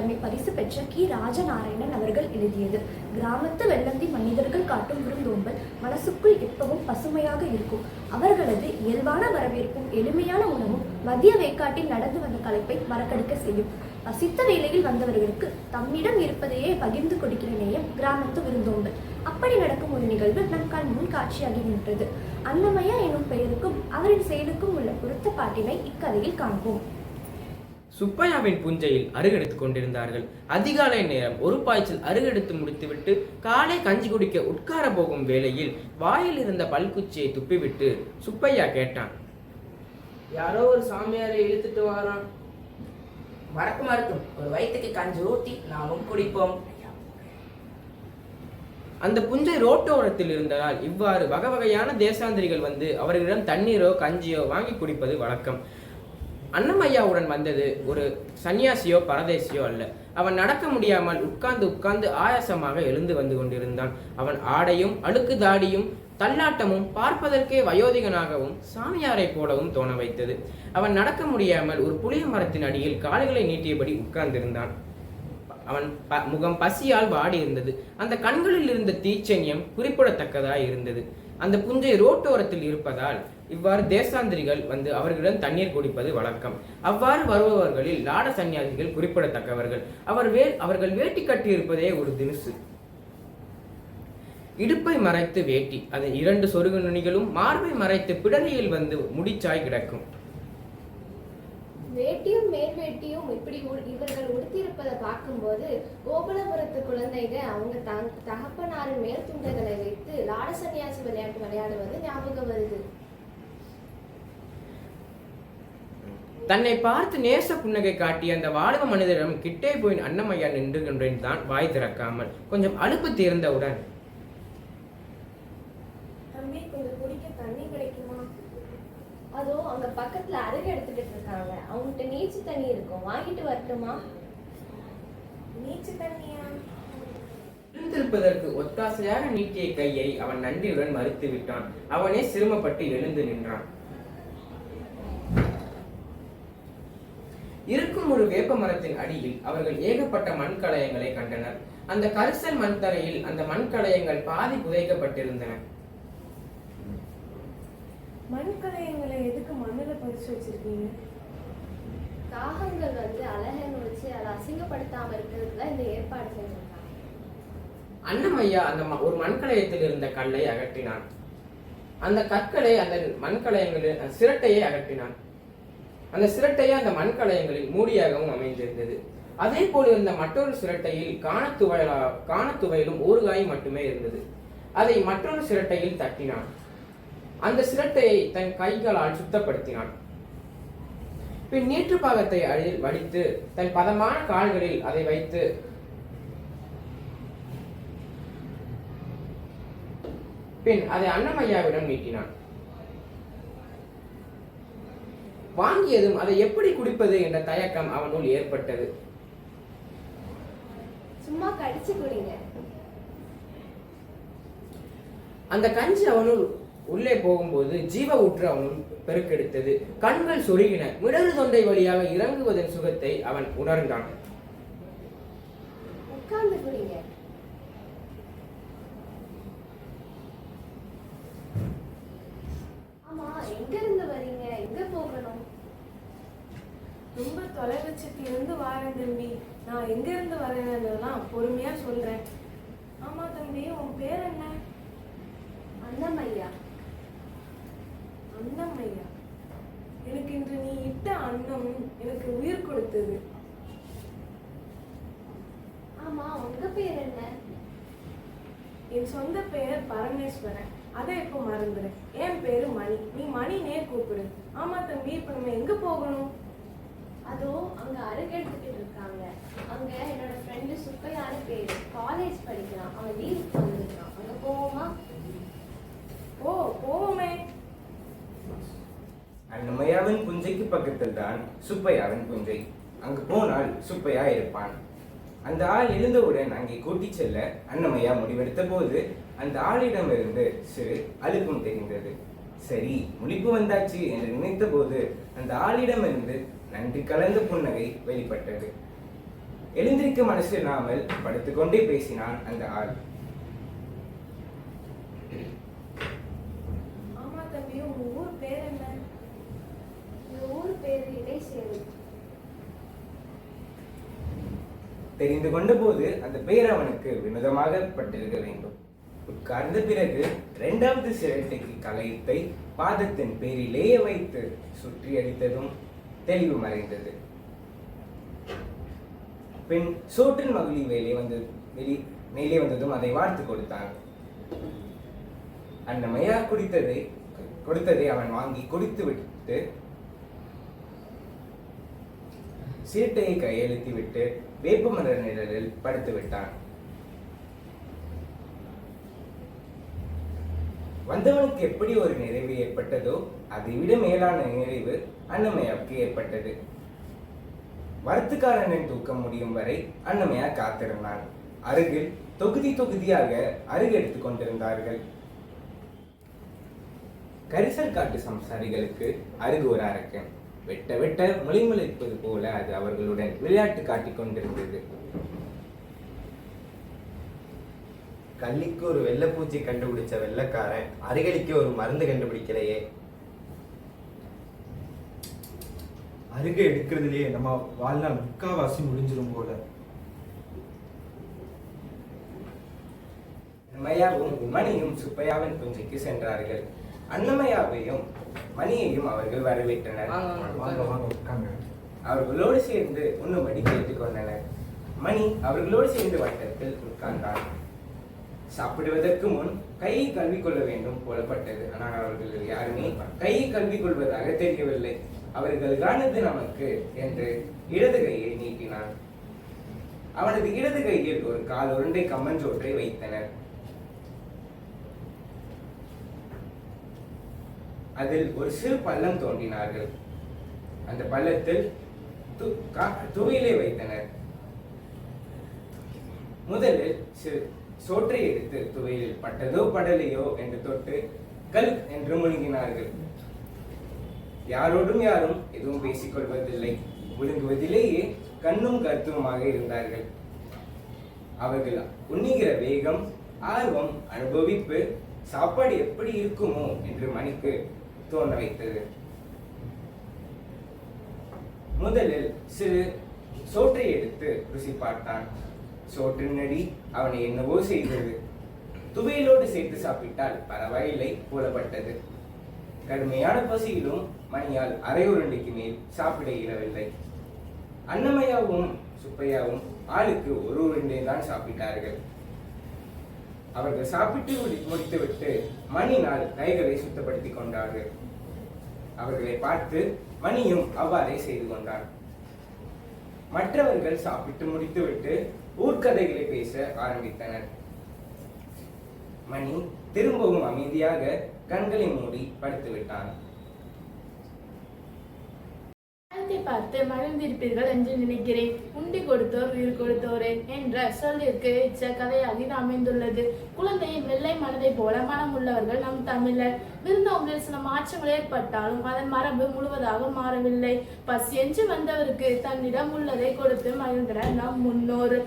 விருதாணி பரிசு பெற்ற கி. ராஜநாராயணன் அவர்கள் எழுதியது. கிராமத்து வெள்ளந்தி மனிதர்கள் காட்டும் விருந்தோம்பல் மனசுக்குள் எப்பவும் பசுமையாக இருக்கும். அவர்களது இயல்பான வரவேற்பும் எளிமையான உணவும் மதிய வேக்காட்டில் நடந்து வந்த களைப்பை மறக்கடிக்க செய்யும். பசித்த வேளையில் வந்தவர்களுக்கு தம்மிடம் இருப்பதையே பகிர்ந்து கொடுக்கிற நேயம் கிராமத்து விருந்தோம்பல். அப்படி நடக்கும் ஒரு நிகழ்வு நம் கண் முன் காட்சியாகி நின்றது. அன்னமையா எனும் பெயருக்கும் அவரின் செயலுக்கும் உள்ள பொருத்த பாட்டினை இக்கதையில் காண்போம். சுப்பையாவின் புஞ்சையில் அருகெடுத்துக் கொண்டிருந்தார்கள். அதிகாலை நேரம். ஒரு பாய்ச்சல் அருகெடுத்து முடித்துவிட்டு காலை கஞ்சி குடிக்க உட்கார போகும் வேளையில் வாயில் இருந்த பல்குச்சியை துப்பிவிட்டு சுப்பையா கேட்டான், யாரோ ஒரு சாமியாரை இழுத்துட்டு வாரான். மறக்கும் ஒரு வயிற்றுக்கு கஞ்சி ஊத்தி நாமும் குடிப்போம். அந்த புஞ்சை ரோட்டோரத்தில் இருந்ததால் இவ்வாறு வகை வகையான தேசாந்திரிகள் வந்து அவர்களிடம் தண்ணீரோ கஞ்சியோ வாங்கி குடிப்பது வழக்கம். அன்னமையாவுடன் வந்தது ஒரு சன்னியாசியோ பரதேசியோ அல்ல. அவன் நடக்க முடியாமல் உட்கார்ந்து ஆயாசமாக எழுந்து வந்து கொண்டிருந்தான். அவன் ஆடையும் அழுக்கு தாடியும் தள்ளாட்டமும் பார்ப்பதற்கே வயோதிகனாகவும் சாமியாரை போலவும் தோண வைத்தது. அவன் நடக்க முடியாமல் ஒரு புளிய மரத்தின் அடியில் கால்களை நீட்டியபடி உட்கார்ந்திருந்தான். அவன் முகம் பசியால் வாடி இருந்தது. அந்த கண்களில் இருந்த தீச்சன்யம் குறிப்பிடத்தக்கதாய் இருந்தது. அந்த புஞ்சை ரோட்டோரத்தில் இருப்பதால் இவ்வாறு தேசாந்திரிகள் வந்து அவர்களிடம் தண்ணீர் குடிப்பது வழக்கம். அவ்வாறு வருபவர்களில் லாட சன்னியாசிகள் குறிப்பிடத்தக்கவர்கள். அவர்கள் வேட்டி கட்டி இருப்பதே ஒரு தினுசு. இடுப்பை மறைத்து வேட்டி, அதன் 2 சொருகு நுனிகளும் மார்பை மறைத்து பிடரியில் வந்து முடிச்சாய் கிடக்கும். வேட்டியும் மேல் வேட்டியும் இப்படி இவர்கள் உடுத்தியிருப்பதை பார்க்கும்போது கோகுலபுரத்து குழந்தைக அவங்க தகப்பனாரின் மேல் துண்டுகளை வைத்து லாட சன்னியாசி விளையாட்டு விளையாடுவது ஞாபகம் வருது. தன்னை பார்த்து நேச புன்னகை காட்டிய அந்த வாலிப மனிதரிடம் கிட்டே போய் அன்னமையா நின்று கொண்டிருந்தான், வாய் திறக்காமல். கொஞ்சம் அலுப்பு தீர்ந்தவுடன், தம்பி, கொஞ்சம் குடிக்க தண்ணி கிடைக்குமா? அதோ அங்க பக்கத்துல அருகே எடுத்துக்கிட்டு இருக்காங்க. அவங்ககிட்ட நீச்சு தண்ணி இருக்கும், வாங்கிட்டு வரட்டுமா? நீச்சு தண்ணியா? எழுந்திருப்பதற்கு ஒத்தாசையாக நீட்டிய கையை அவன் நன்றியுடன் மறுத்து விட்டான். அவனே சிரமப்பட்டு எழுந்து நின்றான். இருக்கும் ஒரு வேப்ப மரத்தின் அடியில் அவர்கள் ஏகப்பட்ட மண்கலயங்களை கண்டனர். அந்த கரிசல் மண் தரையில் அந்த மண்கலயங்கள் பாதி புதைக்கப்பட்டிருந்தன. மண்கலயங்களை எதுக்கு மண்ணில பதிச்சு வச்சிருக்கீங்க? காகங்கள் வந்து அழகன்னு வச்சு அதை அசிங்கப்படுத்தாம இருக்கிறதுக்கு தான் இந்த ஏற்பாடு செஞ்சிருக்காங்க. அன்னமையா அந்த ஒரு மண்கலயத்தில் இருந்த கல்லை அகற்றினான். அந்த கற்களை அந்த மண்கலயங்களில் சிரட்டையை அகற்றினான். அந்த சிரட்டையை அந்த மண்கலயங்களில் மூடியாகவும் அமைந்திருந்தது. அதே போல் இருந்த மற்றொரு சிரட்டையில் காணத்துவையிலும் ஊறுகாய் மட்டுமே இருந்தது. அதை மற்றொரு சிரட்டையில் தட்டினான். அந்த சிரட்டையை தன் கைகளால் சுத்தப்படுத்தினான். பின் நீற்று பாகத்தை வடித்து தன் பதமான கால்களில் அதை வைத்து பின் அதை அன்னமையாவிடம் நீட்டினான். வாங்கியதும் அதை எப்படி குடிப்பது என்ற தயக்கம் அவனுள் ஏற்பட்டது. சும்மா கடிச்சு குடிங்க. அந்த கஞ்சி அவனுள் உள்ளே போகும்போது ஜீவ ஊற்று அவனுள் பெருக்கெடுத்தது. கண்கள் சொருகின. மிடறு தொண்டை வழியாக இறங்குவதன் சுகத்தை அவன் உணர்ந்தான். உட்கார்ந்து குடிங்க. ஆமா, எங்க இருந்து வரீங்க? எங்க போகணும்? ரொம்ப தொலைவச்சத்திலிருந்து வாரேன் தம்பி. நான் எங்க இருந்து வரேன்னெல்லாம் பொறுமையா சொல்றேன். ஆமா தம்பி, உன் பேர் என்ன? அன்னமையா. அன்னமையா? எனக்கு இன்று நீ இட்ட அன்னம் எனக்கு உயிர் கொடுத்தது. ஆமா, உங்க பேர் என்ன? என் சொந்த பெயர் பரமேஸ்வரன். அதை இப்போ மறந்துடு. என் பேரு மணி. நீ மணினே கூப்பிடு. ஆமா தம்பி, இப்ப நம்ம எங்க போகணும்? அதோ அங்க அருகே எடுத்துக்கிட்டு இருக்காங்க. அங்க என்னோட ஃப்ரெண்டு சுப்பையான பேரு, காலேஜ் படிக்கிறான். அவன் லீவுக்கு வந்துருக்கான். அங்க போவோமா? ஓ, போவோமே. அன்னமையாவின் புஞ்சைக்கு பக்கத்தில் தான் சுப்பையாவின் புஞ்சை. அங்கு போனால் சுப்பையா இருப்பான். அந்த ஆள் எழுந்தவுடன் அங்கே கூட்டிச் செல்ல அன்னமையா முடிவெடுத்த போது அந்த ஆளிடமிருந்து சிறு அலுப்பும் தெரிந்தது. சரி, முழிப்பு வந்தாச்சு என்று நினைத்த போது அந்த ஆளிடமிருந்து நன்றி கலந்த புன்னகை வெளிப்பட்டது. எழுந்திருக்க மனசு இல்லாமல் படுத்துக்கொண்டே பேசினான் அந்த ஆள். ஆமா தம்பி, உங்க ஊர் பேர் என்ன? இந்த ஊர் பேரு இடைசேரி. தெரிந்து கொண்ட போது அந்த பெயர் அவனுக்கு வினோதமாக பட்டிருக்க வேண்டும். உட்கார்ந்த பிறகு இரண்டாவது சிரட்டைக்கு கலைத்தை பாதத்தின் பேரிலேயே வைத்து சுற்றி அடித்ததும் தெளிவு மறைந்தது. பின் சோற்றின் மகிழி மேலே வந்ததும் அதை வார்த்து கொடுத்தான். அன்னமையா கொடுத்ததை அவன் வாங்கி குடித்து விட்டு சீட்டையை கையெழுத்தி விட்டு வேப்பமர நிழலில் படுத்து விட்டான். வந்தவனுக்கு எப்படி ஒரு நிறைவு ஏற்பட்டதோ அதை விட மேலான நிறைவு அன்னமையாவுக்கு ஏற்பட்டது. வரத்துக்காரனின் தூக்கம் முடியும் வரை அன்னமையா காத்திருந்தான். அருகில் தொகுதியாக அருகு எடுத்துக் கொண்டிருந்தார்கள். கரிசல் காட்டு சம்சாரிகளுக்கு அருகு ஒரு அரக்கன். வெட்ட வெட்ட முளைமுளைப்பது போல அது அவர்களுடன் விளையாட்டு காட்டிக் கொண்டிருந்தது. கள்ளிக்கு ஒரு வெள்ளைப்பூச்சி கண்டுபிடிச்ச வெள்ளைக்காரன் அருகலிக்கு ஒரு மருந்து கண்டுபிடிக்கலையே. அருகே எடுக்கிறதுலயே நம்ம வாழ்நாள் முக்காவாசி முடிஞ்சிடும் போல. அன்னமையாவும் மணியும் சுப்பையாவின் புஞ்சைக்கு சென்றார்கள். அன்னமையாவையும் மணியையும் அவர்கள் வரவேற்றனர். வாங்க வாங்க உட்காங்க. அவர்களோடு சேர்ந்து உண்ணும்படி கேட்டுக்கொண்டனர். மணி அவர்களோடு சேர்ந்து வட்டத்தில் உட்கார்ந்தான். சாப்பிடுவதற்கு முன் கையை கழுவிக்கொள்ள வேண்டும் போலப்பட்டது. ஆனால் அவர்கள் யாருமே கையை கழுவிக்கொள்வதாக தெரியவில்லை. அவர்களுக்கானது நமக்கு என்று இடது கையை நீட்டினான். அவனது இடது கையில் ஒரு கால் உருண்டை கம்மஞ்சோற்றை வைத்தனர். அதில் ஒரு சிறு பள்ளம் தோண்டினார்கள். அந்த பள்ளத்தில் துவையிலை வைத்தனர். முதலில் சிறு சோற்றை எடுத்து துவையில் பட்டதோ படலையோ என்று தொட்டு கல் என்று முழுங்கினார்கள். யாரோடும் யாரும் எதுவும் பேசிக் கொள்வதில்லை. முழுங்குவதிலேயே கண்ணும் கருத்துமாக இருந்தார்கள். அவர்கள் உண்ணுகிற வேகம், ஆர்வம், அனுபவிப்பு சாப்பாடு எப்படி இருக்குமோ என்று மணிக்கு தோண வைத்தது. முதலில் சிறு சோற்றை எடுத்து ருசி பார்த்தான். சோற்றின் அடி அவனை என்னவோ செய்தது. துவையிலோடு சேர்த்து சாப்பிட்டால் பரவாயில்லை போலப்பட்டது. கடுமையான பசியிலும் மணியால் அரை உருண்டைக்கு மேல் சாப்பிட இயலவில்லை. அன்னமையாவும் சுப்பையாவும் ஆளுக்கு ஒரு உருண்டை தான் சாப்பிட்டார்கள். அவர்கள் சாப்பிட்டு முடித்துவிட்டு மணியினால் கைகளை சுத்தப்படுத்திக் கொண்டார்கள். அவர்களை பார்த்து மணியும் அவ்வாறே செய்து கொண்டான். மற்றவர்கள் சாப்பிட்டு முடித்துவிட்டு ஊர்க்கதைகளை பேச ஆரம்பித்தனர். மணி திரும்பவும் அமைதியாக கண்களை மூடி படுத்து விட்டான். பார்த்து மகிழ்ந்திருப்பீர்கள் என்று நினைக்கிறேன். உண்டி கொடுத்தோர் உயிர் கொடுத்தோரே என்ற சொல்லிற்கு இச்ச கதையாக இது அமைந்துள்ளது. குழந்தையின் வெள்ளை மனதை போல மனம் உள்ளவர்கள் நம் தமிழர். விருந்தோம்பில் சில மாற்றங்கள் ஏற்பட்டாலும் அதன் மரபு முழுவதாக மாறவில்லை. பசியென்று வந்தவருக்கு தன்னிடம் உள்ளதை கொடுத்து மகிழ்ந்தனர் நம் முன்னோர்.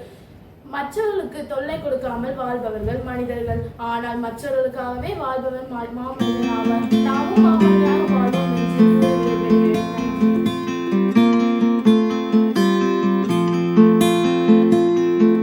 மற்றவர்களுக்கு தொல்லை கொடுக்காமல் வாழ்பவர்கள் மனிதர்கள். ஆனால் மற்றவர்களுக்காகவே வாழ்பவர் மாமனிதன் ஆவார். தாமும் மாமனிதனாக